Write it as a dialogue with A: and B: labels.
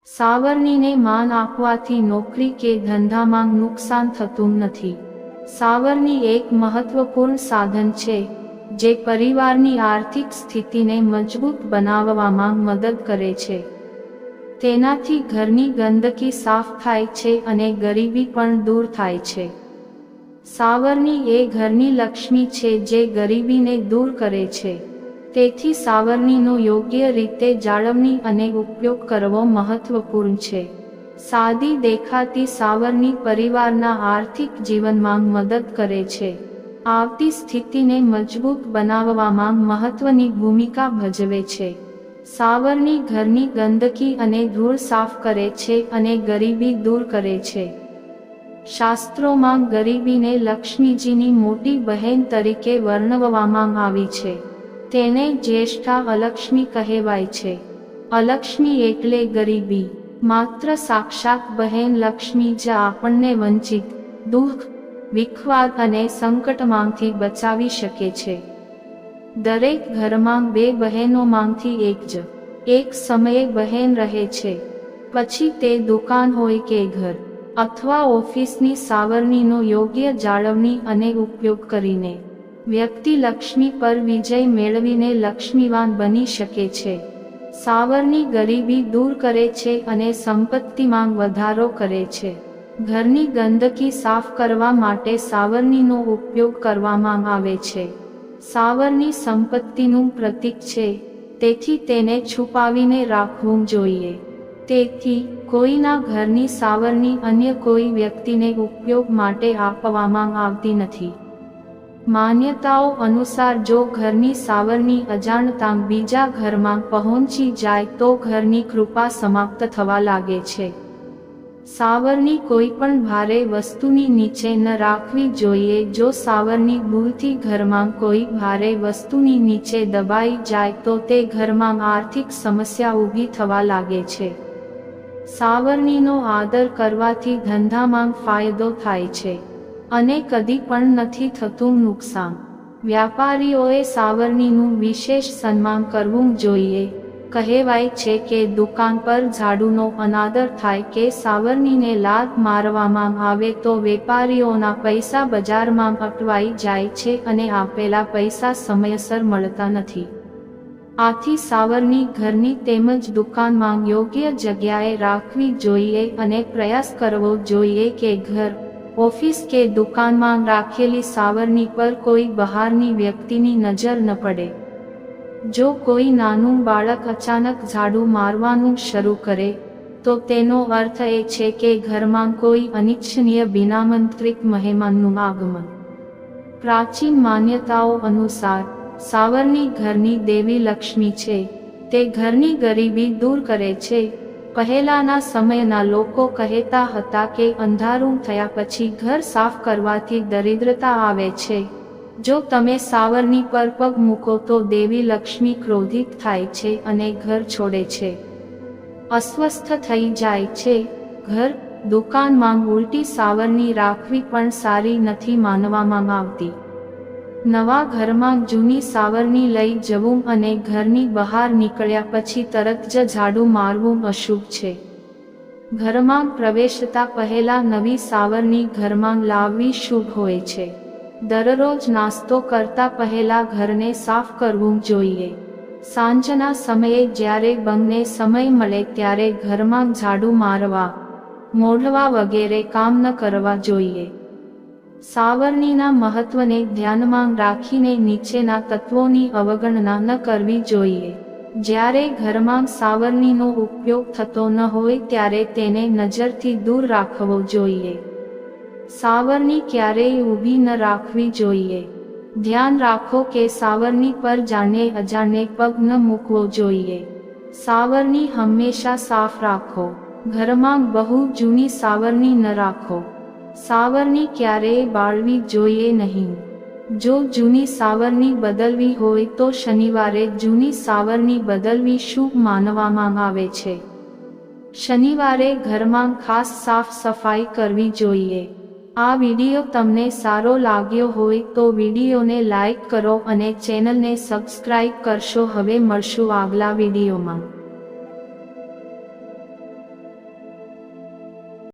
A: સાવરણીને માન આપવાથી નોકરી કે ધંધામાં નુકસાન થતું નથી। સાવરણી એક મહત્વપૂર્ણ સાધન છે જે પરિવારની આર્થિક સ્થિતિને મજબૂત બનાવવામાં મદદ કરે છે। તેનાથી ઘરની ગંદકી સાફ થાય છે અને ગરીબી પણ દૂર થાય છે। સાવરણી એ ઘરની લક્ષ્મી છે જે ગરીબીને દૂર કરે છે। તેથી સાવરણીનો યોગ્ય રીતે જાળવણી અને ઉપયોગ કરવો મહત્વપૂર્ણ છે। સાદી દેખાતી સાવરણી પરિવારના આર્થિક જીવનમાં મદદ કરે છે। આવતી સ્થિતિને મજબૂત બનાવવામાં મહત્વની ભૂમિકા ભજવે છે। સાવરણી ઘરની ગંદકી અને ધૂળ સાફ કરે છે અને ગરીબી દૂર કરે છે। શાસ્ત્રોમાં ગરીબીને લક્ષ્મીજીની મોટી બહેન તરીકે વર્ણવવામાં આવી છે। તેને જ્યેષ્ઠા અલક્ષ્મી કહેવાય છે। અલક્ષ્મી એટલે ગરીબી। માત્ર સાક્ષાત બહેન લક્ષ્મી જ આપણને વંચિત, દુઃખ, વિખવાદ અને સંકટમાંથી બચાવી શકે છે। દરેક ઘરમાં બે બહેનોમાંથી એક સમયે બહેન રહે છે, પછી તે દુકાન હોય કે ઘર અથવા ઓફિસની સાવરણીનો યોગ્ય જાળવણી અને ઉપયોગ કરીને વ્યક્તિ લક્ષ્મી પર વિજય મેળવીને લક્ષ્મીવાન બની શકે છે। સાવરણી ગરીબી દૂર કરે છે અને સંપત્તિમાં વધારો કરે છે। ઘરની ગંદકી સાફ કરવા માટે સાવરણીનો ઉપયોગ કરવામાં આવે છે। સાવરણી સંપત્તિનું પ્રતીક છે, તેથી તેને છુપાવીને રાખવું જોઈએ। તેથી કોઈના ઘરની સાવરણી અન્ય કોઈ વ્યક્તિને ઉપયોગ માટે આપવામાં આવતી નથી। માન્યતાઓ અનુસાર જો ઘરની સાવરણી અજાણતાં બીજા ઘરમાં પહોંચી જાય તો ઘરની કૃપા સમાપ્ત થવા લાગે છે। સાવરણી કોઈ પણ ભારે વસ્તુની નીચે ન રાખવી જોઈએ। જો સાવરણી ભૂલથી ઘરમાં કોઈ ભારે વસ્તુની નીચે દબાઈ જાય તો તે ઘરમાં આર્થિક સમસ્યા ઊભી થવા લાગે છે। સાવરણીનો આદર કરવાથી ધંધામાં ફાયદો થાય છે અને કદી પણ નથી થતું નુકસાન। વ્યાપારીઓએ સાવરણીનું વિશેષ સન્માન કરવું જોઈએ। કહેવાય છે કે દુકાન પર ઝાડુનો અનાદર થાય કે સાવરણીને લાત મારવામાં આવે તો વેપારીઓના પૈસા બજારમાં અટવાઈ જાય છે અને આપેલા પૈસા સમયસર મળતા નથી। આથી સાવરણી ઘરની તેમજ દુકાનમાં યોગ્ય જગ્યાએ રાખવી જોઈએ અને પ્રયાસ કરવો જોઈએ કે ઘર, ઓફિસ કે દુકાનમાં રાખેલી સાવરણી પર કોઈ બહારની વ્યક્તિની નજર ન પડે। જો કોઈ નાનું બાળક અચાનક ઝાડુ મારવાનું શરૂ કરે તો તેનો અર્થ એ છે કે ઘરમાં કોઈ અનિચ્છનીય બિનામંત્રિત મહેમાનનું આગમન। પ્રાચીન માન્યતાઓ અનુસાર સાવરણી ઘરની દેવી લક્ષ્મી છે। તે ઘરની ગરીબી દૂર કરે છે। પહેલાના સમયના લોકો કહેતા હતા કે અંધારું થયા પછી ઘર સાફ કરવાથી દરિદ્રતા આવે છે। જો તમે સાવરણી પર પગ મૂકો તો દેવી લક્ષ્મી ક્રોધિત થાય છે અને ઘર છોડે છે, અસ્વસ્થ થઈ જાય છે। ઘર, દુકાનમાં ઉલટી સાવરણી રાખવી પણ સારી નથી માનવામાં આવતી। નવા ઘરમાં જૂની સાવરણી લઈ જવું અને ઘરની બહાર નીકળ્યા પછી તરત જ ઝાડુ મારવું અશુભ છે। ઘરમાં પ્રવેશતા પહેલા નવી સાવરણી ઘરમાં લાવવી શુભ હોય છે। દરરોજ નાસ્તો કરતા પહેલા ઘરને સાફ કરવું જોઈએ। સાંજના સમયે જ્યારે બંને સમય મળે ત્યારે ઘરમાં ઝાડુ મારવા, મોઢવા વગેરે કામ ન કરવા જોઈએ। સાવરણીના મહત્વને ધ્યાનમાં રાખીને નીચેના તત્વોની અવગણના ન કરવી જોઈએ। જ્યારે ઘરમાં સાવરણીનો ઉપયોગ થતો ન હોય ત્યારે તેને નજરથી દૂર રાખવો જોઈએ। સાવરણી ક્યારેય ઊભી ન રાખવી જોઈએ। ધ્યાન રાખો કે સાવરણી પર જાણે અજાણે પગ ન મૂકવો જોઈએ। સાવરણી હંમેશા સાફ રાખો। ઘરમાં બહુ જૂની સાવરણી ન રાખો। સાવરણી ક્યારેય બાળવી જોઈએ નહીં। જો જૂની સાવરણી બદલવી હોય તો શનિવારે જૂની સાવરણી બદલવી શુભ માનવામાં આવે છે। શનિવારે ઘરમાં ખાસ સાફ સફાઈ કરવી જોઈએ। આ વિડિયો તમને સારો લાગ્યો હોય તો વિડિયોને લાઈક કરો અને ચેનલને સબસ્ક્રાઇબ કરશો। હવે મળશું આગલા વિડિયોમાં।